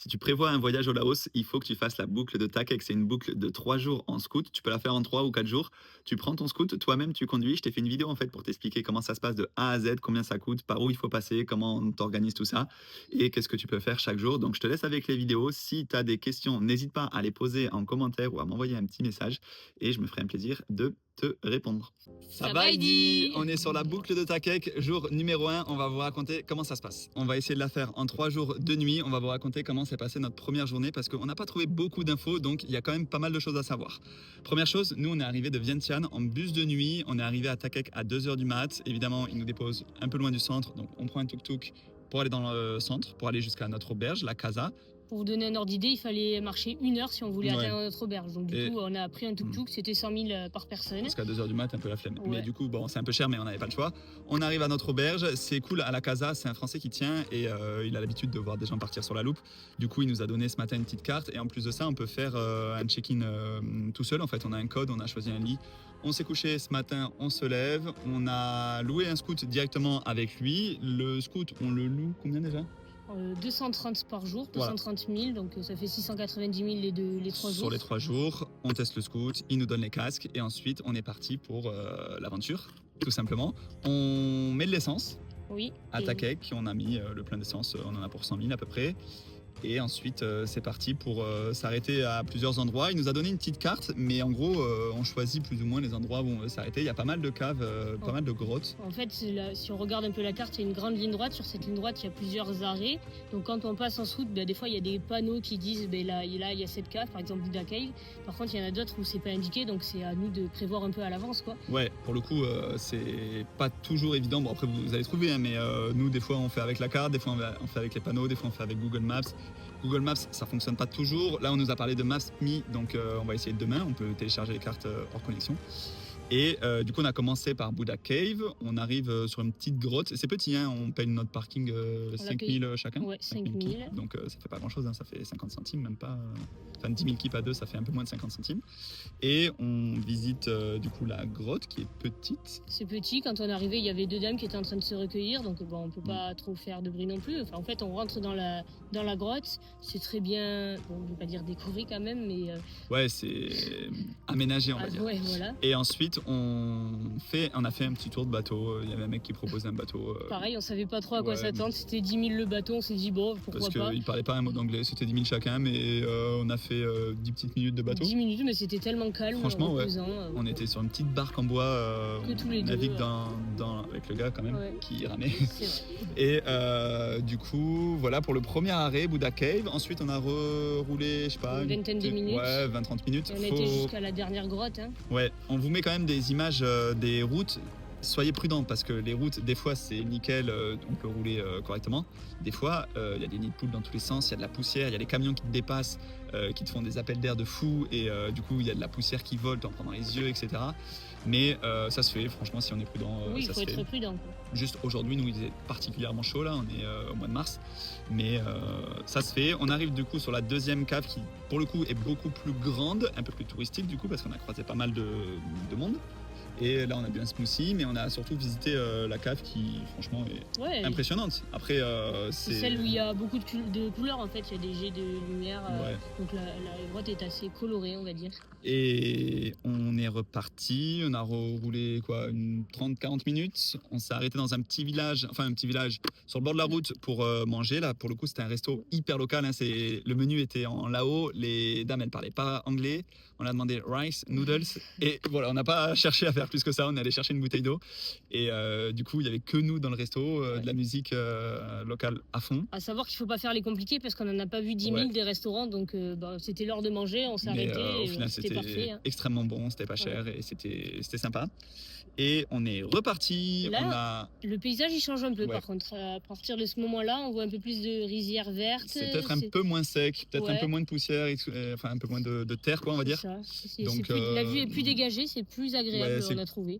Si tu prévois un voyage au Laos, il faut que tu fasses la boucle de Takek. C'est une boucle de 3 jours en scoot. Tu peux la faire en 3 ou 4 jours. Tu prends ton scoot, toi-même tu conduis. Je t'ai fait une vidéo en fait pour t'expliquer comment ça se passe de A à Z, combien ça coûte, par où il faut passer, comment on t'organise tout ça et qu'est-ce que tu peux faire chaque jour. Donc je te laisse avec les vidéos. Si tu as des questions, n'hésite pas à les poser en commentaire ou à m'envoyer un petit message et je me ferai un plaisir de te répondre. Ça va Heidi, on est sur la boucle de Takek, jour numéro 1, on va vous raconter comment ça se passe. On va essayer de la faire en 3 jours de nuit, on va vous raconter comment s'est passée notre première journée parce qu'on n'a pas trouvé beaucoup d'infos, donc il y a quand même pas mal de choses à savoir. Première chose, nous on est arrivé de Vientiane en bus de nuit, on est arrivé à Takek à 2h du mat, évidemment il nous dépose un peu loin du centre, donc on prend un tuk-tuk pour aller dans le centre, pour aller jusqu'à notre auberge, la Casa. Pour vous donner un ordre d'idée, il fallait marcher 1 heure si on voulait atteindre notre auberge. Donc du coup, on a pris un tuk-tuk, c'était 100 000 par personne. Parce qu'à 2h du mat, un peu la flemme. Ouais. Mais du coup, bon, c'est un peu cher, mais on n'avait pas le choix. On arrive à notre auberge, c'est cool, à la Casa, c'est un Français qui tient et il a l'habitude de voir des gens partir sur la loupe. Du coup, il nous a donné ce matin une petite carte et en plus de ça, on peut faire un check-in tout seul. En fait, on a un code, on a choisi un lit. On s'est couché ce matin, on se lève. On a loué un scoot directement avec lui. Le scoot, on le loue combien déjà ? 230 par jour, 230 000, donc ça fait 690 000 les 3 jours. Sur les 3 jours, on teste le scoot, il nous donne les casques et ensuite on est parti pour l'aventure, tout simplement. On met de l'essence à Takek, on a mis le plein d'essence, on en a pour 100 000 à peu près. Et ensuite, c'est parti pour s'arrêter à plusieurs endroits. Il nous a donné une petite carte, mais en gros, on choisit plus ou moins les endroits où on veut s'arrêter. Il y a pas mal de caves, pas mal de grottes. En fait, si on regarde un peu la carte, il y a une grande ligne droite. Sur cette ligne droite, il y a plusieurs arrêts. Donc quand on passe en route, des fois, il y a des panneaux qui disent là, il y a cette cave, par exemple Buddha Cave. Par contre, il y en a d'autres où c'est pas indiqué, donc c'est à nous de prévoir un peu à l'avance, quoi. Ouais, pour le coup, c'est pas toujours évident. Bon, après, vous allez trouver, hein, mais nous, des fois, on fait avec la carte, des fois, on fait avec les panneaux, des fois, on fait avec Google Maps. Google Maps, ça fonctionne pas toujours. Là, on nous a parlé de Maps.me, donc on va essayer demain. On peut télécharger les cartes hors connexion. Et du coup, on a commencé par Buddha Cave. On arrive sur une petite grotte. C'est petit, hein, on paye notre parking 5 000 chacun. Ouais, 5 000. Donc ça fait pas grand chose, hein, ça fait 50 centimes, même pas. Enfin, 10 000 kips à deux, ça fait un peu moins de 50 centimes. Et on visite du coup la grotte qui est petite. C'est petit. Quand on est arrivé, il y avait 2 dames qui étaient en train de se recueillir. Donc bon, on peut pas trop faire de bruit non plus. Enfin, en fait, on rentre dans la grotte. C'est très bien, bon, je vais pas dire décoré quand même, mais. Ouais, c'est aménagé, on va dire. Ouais, voilà. Et ensuite, on a fait un petit tour de bateau. Il y avait un mec qui proposait un bateau. Pareil, on savait pas trop à quoi s'attendre. C'était 10 000 le bateau. On s'est dit bon, pourquoi pas. Parce qu'il parlait pas un mot d'anglais. C'était 10 000 chacun, mais on a fait 10 petites minutes de bateau. 10 minutes, mais c'était tellement calme. Franchement, reposant, on était sur une petite barque en bois. Que tous les on deux. Navigue avec le gars quand même qui ramait. C'est vrai. Et du coup, voilà pour le premier arrêt, Buddha Cave. Ensuite, on a roulé, je sais pas, une vingtaine de minutes. Ouais, 20-30 minutes. Et on était jusqu'à la dernière grotte. Hein. Ouais, on vous met quand même des images des routes. Soyez prudents parce que les routes, des fois c'est nickel, on peut rouler correctement. Des fois, il y a des nids de poules dans tous les sens, il y a de la poussière, il y a les camions qui te dépassent, qui te font des appels d'air de fou et du coup il y a de la poussière qui vole, t'en prends dans les yeux, etc. Mais ça se fait, franchement, si on est prudent. Oui, ça il faut être prudent. Quoi. Juste aujourd'hui, nous, il est particulièrement chaud là, on est au mois de mars, mais ça se fait. On arrive du coup sur la deuxième cave qui, pour le coup, est beaucoup plus grande, un peu plus touristique du coup, parce qu'on a croisé pas mal de monde. Et là, on a bu un smoothie, mais on a surtout visité la cave qui, franchement, est impressionnante. Après, c'est celle où il y a beaucoup de couleurs, en fait. Il y a des jets de lumière. Donc la grotte est assez colorée, on va dire. Et on est reparti. On a roulé quoi, une 30-40 minutes. On s'est arrêté dans un petit village, sur le bord de la route pour manger. Là, pour le coup, c'était un resto hyper local. Hein. Le menu était en lao. Les dames, elles parlaient pas anglais. On a demandé rice, noodles. Et voilà, on n'a pas cherché à faire plus que ça, on est allé chercher une bouteille d'eau et du coup il y avait que nous dans le resto, de la musique locale à fond. À savoir qu'il faut pas faire les compliqués parce qu'on en a pas vu 10 000 des restaurants, donc c'était l'heure de manger, on s'est arrêté. Au final c'était parfait, hein. Extrêmement bon, c'était pas cher et c'était sympa. Et on est reparti. Là, le paysage il change un peu par contre. À partir de ce moment-là, on voit un peu plus de rizières vertes. C'est peut-être un peu moins sec, peut-être un peu moins de poussière, enfin un peu moins de terre, quoi, on va dire. Donc, la vue est plus dégagée, c'est plus agréable, on a trouvé.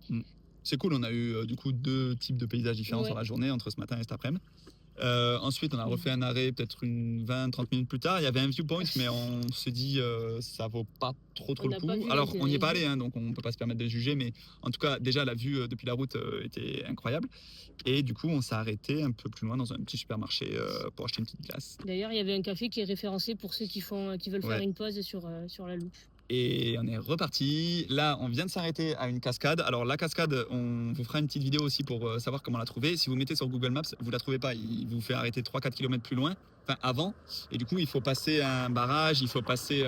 C'est cool, on a eu du coup 2 types de paysages différents sur la journée, entre ce matin et cet après-midi. Ensuite, on a refait un arrêt peut-être une 20-30 minutes plus tard. Il y avait un viewpoint, mais on se dit ça vaut pas trop On le n'a pas coup. vu Alors, on n'y est pas l'intérêt. allé, hein, donc on peut pas se permettre de juger, mais en tout cas, déjà la vue depuis la route était incroyable. Et du coup, on s'est arrêté un peu plus loin dans un petit supermarché pour acheter une petite glace. D'ailleurs, il y avait un café qui est référencé pour ceux qui veulent faire Ouais. une pause sur la loupe. Et on est reparti. Là, on vient de s'arrêter à une cascade. Alors, la cascade, on vous fera une petite vidéo aussi pour savoir comment la trouver. Si vous mettez sur Google Maps, vous la trouvez pas. Il vous fait arrêter 3-4 km plus loin, enfin avant. Et du coup, il faut passer un barrage, il faut passer,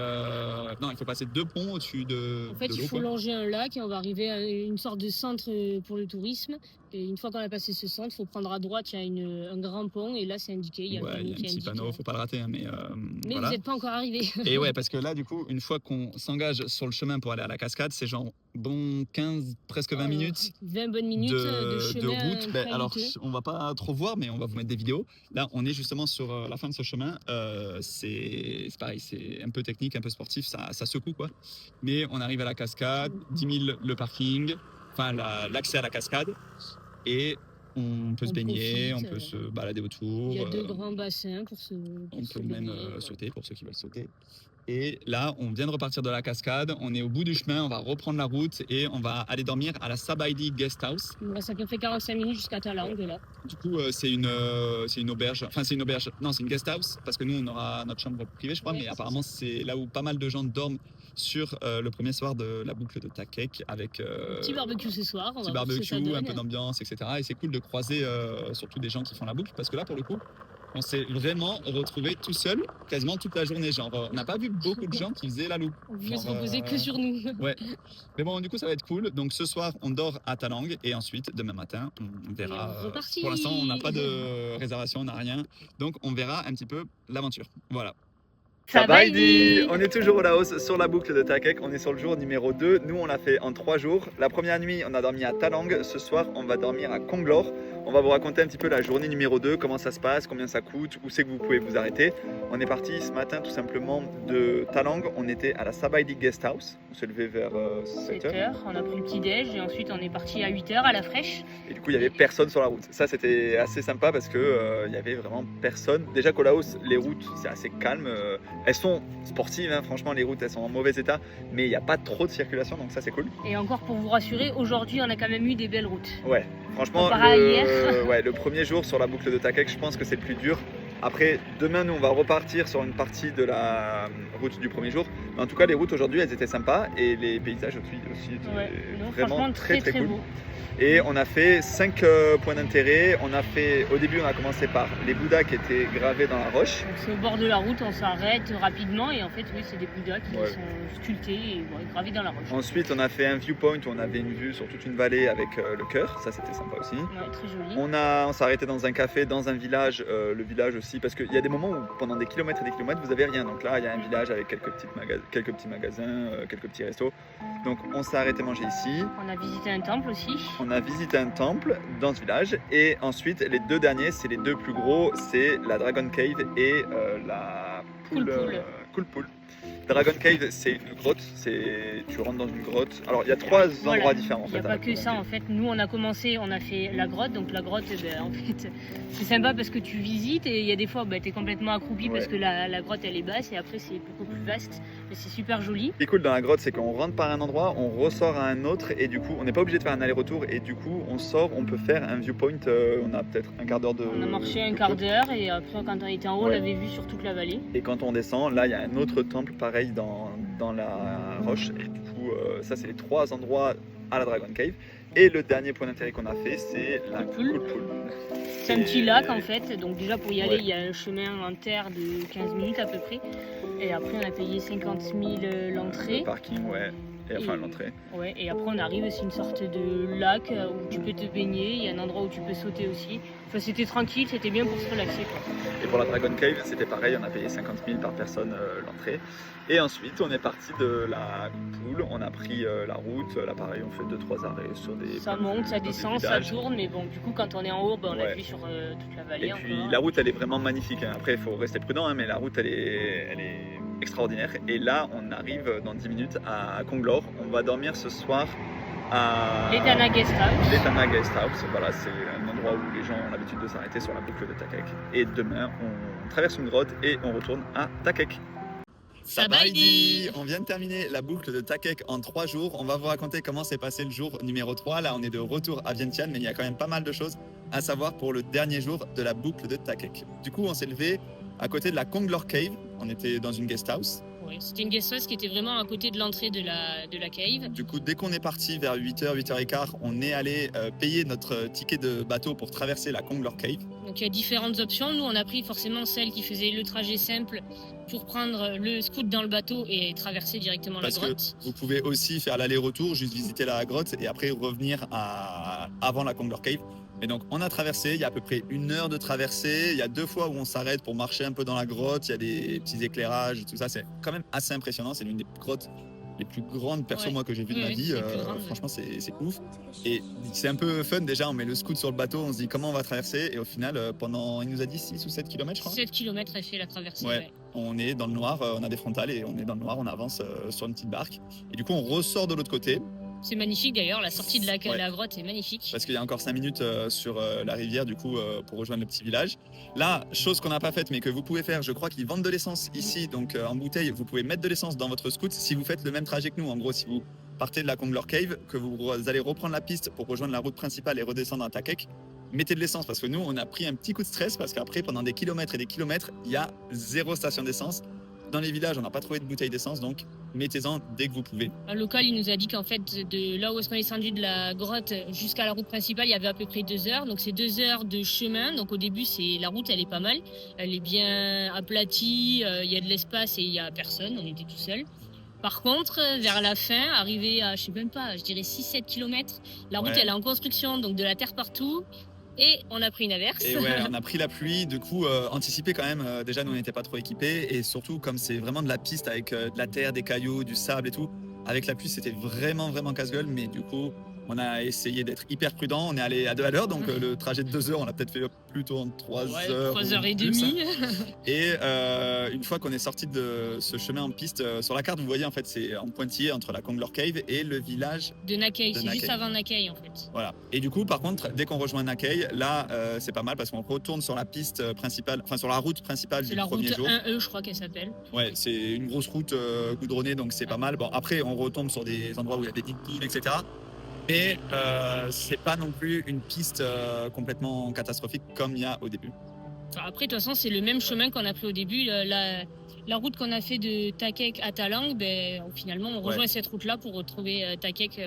non, il faut passer 2 ponts au-dessus de En fait, il l'eau, faut quoi. longer un lac et on va arriver à une sorte de centre pour le tourisme. Et une fois qu'on a passé ce centre, il faut prendre à droite, il y a un grand pont et là c'est indiqué, il y a un Ouais, il y panneau a un qui est petit indiqué. panneau, faut pas le rater, hein, mais Mais voilà. vous n'êtes pas encore arrivé. Et ouais, parce que là, du coup, une fois qu'on s'engage sur le chemin pour aller à la cascade, c'est genre bon 15, presque 20 minutes 20 bonnes minutes de de chemin route. Ben, alors, caillouteux. on va pas trop voir, mais on va vous mettre des vidéos. Là, on est justement sur la fin de ce chemin. C'est pareil, c'est un peu technique, un peu sportif, ça secoue quoi. Mais on arrive à la cascade, 10 000 le parking, enfin l'accès à la cascade, et on peut se On baigner, on profite, peut se balader autour. Il y a 2 grands bassins pour se On se peut même baigner. sauter pour ceux qui veulent sauter. Et là, on vient de repartir de la cascade, on est au bout du chemin, on va reprendre la route et on va aller dormir à la Sabaidi Guest House. Il nous reste à peu près 45 minutes jusqu'à Talang là. Du coup, c'est une auberge, enfin c'est une auberge, non c'est une guest house, parce que nous on aura notre chambre privée je crois, Oui, mais c'est apparemment c'est là où pas mal de gens dorment sur le premier soir de la boucle de Takek avec Petit barbecue ce soir, on petit va voir ce que ça barbecue, un donne. peu d'ambiance, etc. Et c'est cool de croiser surtout des gens qui font la boucle, parce que là pour le coup, on s'est vraiment retrouvé tout seul quasiment toute la journée. Genre, on n'a pas vu beaucoup de gens qui faisaient la loupe. On voulait se Genre, reposer que sur nous. Ouais. Mais bon, du coup, ça va être cool. Donc, ce soir, on dort à Talang et ensuite, demain matin, on verra. Et on est reparti. Pour l'instant, on n'a pas de réservation, on n'a rien. Donc, on verra un petit peu l'aventure. Voilà. Sabaidi. On est toujours au Laos sur la boucle de Takek, on est sur le jour numéro 2. Nous on l'a fait en 3 jours. La première nuit on a dormi à Talang, ce soir on va dormir à Konglor. On va vous raconter un petit peu la journée numéro 2, comment ça se passe, combien ça coûte, où c'est que vous pouvez vous arrêter. On est parti ce matin tout simplement de Talang, on était à la Sabaidi Guest House, on s'est levé vers 7h. 7h, on a pris le petit déj et ensuite on est parti à 8h à la fraîche. Et du coup il n'y avait personne sur la route. Ça c'était assez sympa parce que il y avait vraiment personne. Déjà qu'au Laos les routes c'est assez calme, elles sont sportives, hein. Franchement les routes elles sont en mauvais état, mais il n'y a pas trop de circulation donc ça c'est cool. Et encore pour vous rassurer, aujourd'hui on a quand même eu des belles routes. Ouais, franchement Comparé à hier. ouais, le premier jour sur la boucle de Takek je pense que c'est le plus dur. Après demain nous on va repartir sur une partie de la route du premier jour. Mais en tout cas les routes aujourd'hui elles étaient sympas et les paysages aussi étaient Ouais, non, vraiment franchement très très cool. beau. Et on a fait 5 points d'intérêt. On a fait, au début, on a commencé par les Bouddhas qui étaient gravés dans la roche. Donc, c'est au bord de la route, on s'arrête rapidement et en fait, oui, c'est des Bouddhas qui Ouais. sont sculptés et gravés dans la roche. Ensuite, on a fait un viewpoint où on avait une vue sur toute une vallée avec le cœur. Ça, c'était sympa aussi. Ouais, très joli. On s'est arrêté dans un café, dans un village, le village aussi, parce qu'il y a des moments où pendant des kilomètres et des kilomètres, vous avez rien. Donc là, il y a un village avec quelques petits magasins, quelques petits restos. Donc on s'est arrêté manger ici. On a visité un temple aussi. On a visité un temple dans ce village et ensuite les deux derniers, c'est les deux plus gros, c'est la Dragon Cave et la Cool Pool. Dragon Cave, c'est une grotte, tu rentres dans une grotte. Alors il y a 3 endroits différents en Il fait. n'y a pas que ça en fait. Nous on a commencé, on a fait la grotte. Donc la grotte, en fait, c'est sympa parce que tu visites et il y a des fois tu es complètement accroupi parce que la grotte elle est basse et après c'est beaucoup plus vaste. Mais c'est super joli. Ce qui est cool dans la grotte, c'est qu'on rentre par un endroit, on ressort à un autre et du coup on n'est pas obligé de faire un aller-retour et du coup on sort, on peut faire un viewpoint, on a peut-être un quart d'heure de... On a marché un quart d'heure et après quand on était en haut on avait vu sur toute la vallée. Et quand on descend, là il y a un autre temple pareil dans la roche et du coup ça c'est les 3 endroits à la Dragon Cave. Et le dernier point d'intérêt qu'on a fait, c'est la Cool Pool. C'est un petit lac en fait, donc déjà pour y aller, Ouais. il y a un chemin en terre de 15 minutes à peu près. Et après on a payé 50 000 l'entrée. Le parking, ouais. Et enfin l'entrée. Ouais, et après on arrive, c'est une sorte de lac où tu peux te baigner, il y a un endroit où tu peux sauter aussi. Enfin c'était tranquille, c'était bien pour se relaxer quoi. Et pour la Dragon Cave, c'était pareil, on a payé 50 000 par personne l'entrée. Et ensuite, on est parti de la poule, on a pris la route, là pareil, on fait 2-3 arrêts sur des... Ça monte, ça dans des descend, ça villages. tourne, mais bon, du coup quand on est en haut, on a Ouais. vu sur toute la vallée Et puis encore. la route elle est vraiment magnifique, hein. Après il faut rester prudent hein, mais la route elle est extraordinaire. Et là on arrive dans 10 minutes à Konglor, on va dormir ce soir à L'Etana Guest House. l'Etana Guest House. Voilà, c'est un endroit l'endroit où les gens ont l'habitude de s'arrêter sur la boucle de Takek. Et demain, on traverse une grotte et on retourne à Takek. Sabaidi. On vient de terminer la boucle de Takek en 3 jours. On va vous raconter comment s'est passé le jour numéro 3. Là, on est de retour à Vientiane, mais il y a quand même pas mal de choses à savoir pour le dernier jour de la boucle de Takek. Du coup, on s'est levé à côté de la Konglor Cave. On était dans une guest house. Ouais, c'était une guest house qui était vraiment à côté de l'entrée de la cave. Du coup, dès qu'on est parti vers 8h, 8h15, on est allé payer notre ticket de bateau pour traverser la Konglor Cave. Donc il y a différentes options. Nous, on a pris forcément celle qui faisait le trajet simple pour prendre le scoot dans le bateau et traverser directement Parce la grotte. que vous pouvez aussi faire l'aller-retour, juste visiter la grotte et après revenir avant la Konglor Cave. Et donc on a traversé, il y a à peu près 1 heure de traversée, il y a 2 fois où on s'arrête pour marcher un peu dans la grotte, il y a des petits éclairages, tout ça, c'est quand même assez impressionnant, c'est l'une des grottes les plus grandes perso Ouais. moi que j'ai vu de Oui, ma oui, vie, c'est les plus grandes, franchement c'est ouf. Et c'est un peu fun déjà, on met le scoot sur le bateau, on se dit comment on va traverser et au final pendant, il nous a dit 6 ou 7 km je crois. 7 km a fait la traversée. Ouais. Ouais. On est dans le noir, on a des frontales et on est dans le noir, on avance sur une petite barque. Et du coup, on ressort de l'autre côté C'est magnifique d'ailleurs, la sortie de la Ouais. grotte est magnifique. parce qu'il y a encore 5 minutes sur la rivière du coup pour rejoindre le petit village. Là, chose qu'on n'a pas faite mais que vous pouvez faire, je crois qu'ils vendent de l'essence ici, donc en bouteille, vous pouvez mettre de l'essence dans votre scoot si vous faites le même trajet que nous. En gros, si vous partez de la Konglor Cave, que vous allez reprendre la piste pour rejoindre la route principale et redescendre à Takek, mettez de l'essence parce que nous, on a pris un petit coup de stress parce qu'après, pendant des kilomètres et des kilomètres, il y a 0 station d'essence. Dans les villages, on n'a pas trouvé de bouteille d'essence, donc mettez-en dès que vous pouvez. Un local, il nous a dit qu'en fait, de là où est-ce qu'on est descendu de la grotte jusqu'à la route principale, il y avait à peu près 2 heures. Donc c'est 2 heures de chemin. Donc au début, la route, elle est pas mal. Elle est bien aplatie, il y a de l'espace et il y a personne. On était tout seul. Par contre, vers la fin, arrivé à, je sais même pas, je dirais 6-7 km, la route, Ouais. elle est en construction, donc de la terre partout. Et on a pris une averse. Et ouais, on a pris la pluie, du coup, anticipé quand même. Déjà, nous, on n'était pas trop équipés. Et surtout, comme c'est vraiment de la piste avec de la terre, des cailloux, du sable et tout, avec la pluie, c'était vraiment, vraiment casse-gueule. Mais du coup, on a essayé d'être hyper prudent. On est allé à 2 à l'heure. Donc, le trajet de 2 heures, on l'a peut-être fait plutôt en 3 Ouais, heures. 3 ou heures et plus, hein. demie. Et une fois qu'on est sorti de ce chemin en piste, sur la carte, vous voyez, en fait, c'est en pointillé entre la Konglor Cave et le village. De Nakei, De c'est juste Nakei. avant Nakei en fait. Voilà. Et du coup, par contre, dès qu'on rejoint Nakei, là, c'est pas mal parce qu'on retourne sur la piste principale, enfin sur la route principale C'est du la route premier jour. 1E, je crois qu'elle s'appelle. Ouais, c'est une grosse route goudronnée, donc c'est pas mal. Bon, après, on retombe sur des endroits où il y a des nids de poules, etc. Mais c'est pas non plus une piste complètement catastrophique comme il y a au début. Après, de toute façon, c'est le même chemin qu'on a pris au début. La route qu'on a fait de Takek à Talang, ben, finalement, on rejoint Ouais. cette route-là pour retrouver Takek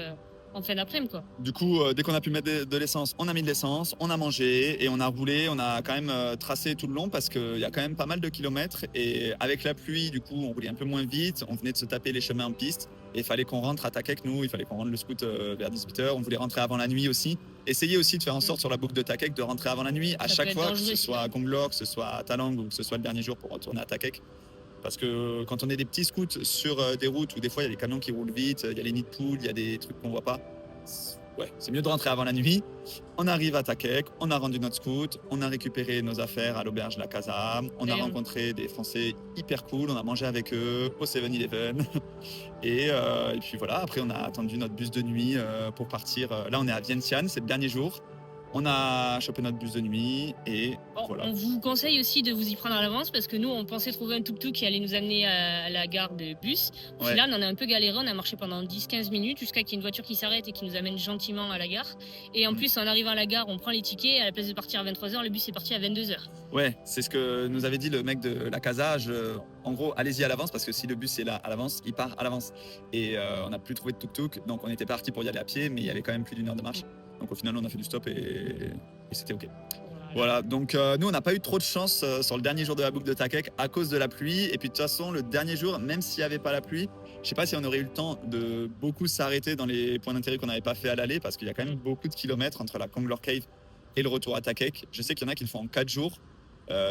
en fin d'après-midi, quoi. Du coup, dès qu'on a pu mettre de l'essence, on a mis de l'essence, on a mangé et on a roulé. On a quand même tracé tout le long parce qu'il y a quand même pas mal de kilomètres. Et avec la pluie, du coup, on roulait un peu moins vite. On venait de se taper les chemins en piste. Et il fallait qu'on rentre à Takek, nous. Il fallait qu'on rentre le scoot vers 18h. On voulait rentrer avant la nuit aussi. Essayez aussi de faire en sorte sur la boucle de Takek de rentrer avant la nuit à Ça chaque peut être fois, que dangereux, ce soit à Konglor, que ce soit à Talang ou que ce soit le dernier jour pour retourner à Takek. Parce que quand on est des petits scouts sur des routes où des fois il y a des camions qui roulent vite, il y a les nids de poules, il y a des trucs qu'on voit pas, ouais, c'est mieux de rentrer avant la nuit. On arrive à Takek, on a rendu notre scout, on a récupéré nos affaires à l'auberge La Casa, on a Et rencontré des Français hyper cool, on a mangé avec eux au 7-Eleven. Et puis voilà, après on a attendu notre bus de nuit pour partir. Là on est à Vientiane, c'est le dernier jour. On a chopé notre bus de nuit et Bon, voilà. on vous conseille aussi de vous y prendre à l'avance parce que nous, on pensait trouver un tuk-tuk qui allait nous amener à la gare de bus. Au Ouais. final, on en a un peu galéré. On a marché pendant 10-15 minutes jusqu'à qu'il y ait une voiture qui s'arrête et qui nous amène gentiment à la gare. Et en plus, en arrivant à la gare, on prend les tickets. À la place de partir à 23h, le bus est parti à 22h. Ouais, c'est ce que nous avait dit le mec de la Casa. En gros, allez-y à l'avance parce que si le bus est là à l'avance, il part à l'avance. Et on n'a plus trouvé de tuk-tuk, donc on était parti pour y aller à pied, mais il y avait quand même plus d'1 heure de marche. Donc au final, on a fait du stop et c'était ok. Voilà, donc nous on n'a pas eu trop de chance sur le dernier jour de la boucle de Takek à cause de la pluie. Et puis de toute façon, le dernier jour, même s'il n'y avait pas la pluie, je sais pas si on aurait eu le temps de beaucoup s'arrêter dans les points d'intérêt qu'on n'avait pas fait à l'aller parce qu'il y a quand même beaucoup de kilomètres entre la Konglor Cave et le retour à Takek. Je sais qu'il y en a qui le font en 4 jours.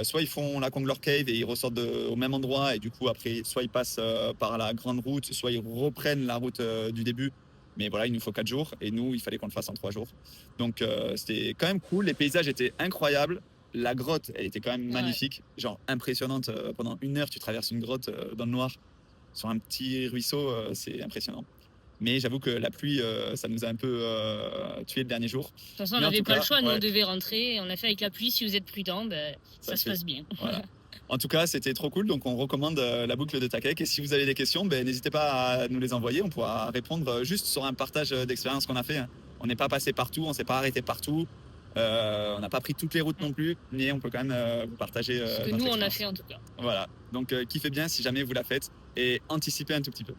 Soit ils font la Konglor Cave et ils ressortent au même endroit et du coup après soit ils passent par la grande route, soit ils reprennent la route du début. Mais voilà, il nous faut 4 jours et nous, il fallait qu'on le fasse en 3 jours. Donc c'était quand même cool. Les paysages étaient incroyables. La grotte, elle était quand même magnifique, genre impressionnante. Pendant 1 heure, tu traverses une grotte dans le noir sur un petit ruisseau, c'est impressionnant. Mais j'avoue que la pluie, ça nous a un peu tué le dernier jour. De toute façon, on Mais en n'avait tout pas le cas, choix, nous on ouais, devait rentrer. On a fait avec la pluie, si vous êtes prudent, ça ça se se fait. passe bien. Voilà. En tout cas, c'était trop cool. Donc, on recommande la boucle de Takek. Et si vous avez des questions, ben, n'hésitez pas à nous les envoyer. On pourra répondre juste sur un partage d'expérience qu'on a fait, hein. On n'est pas passé partout, on s'est pas arrêté partout. On n'a pas pris toutes les routes non plus, mais on peut quand même vous partager Ce que notre nous on a expérience. fait en tout cas. Voilà. Donc, kiffez bien si jamais vous la faites et anticipez un tout petit peu.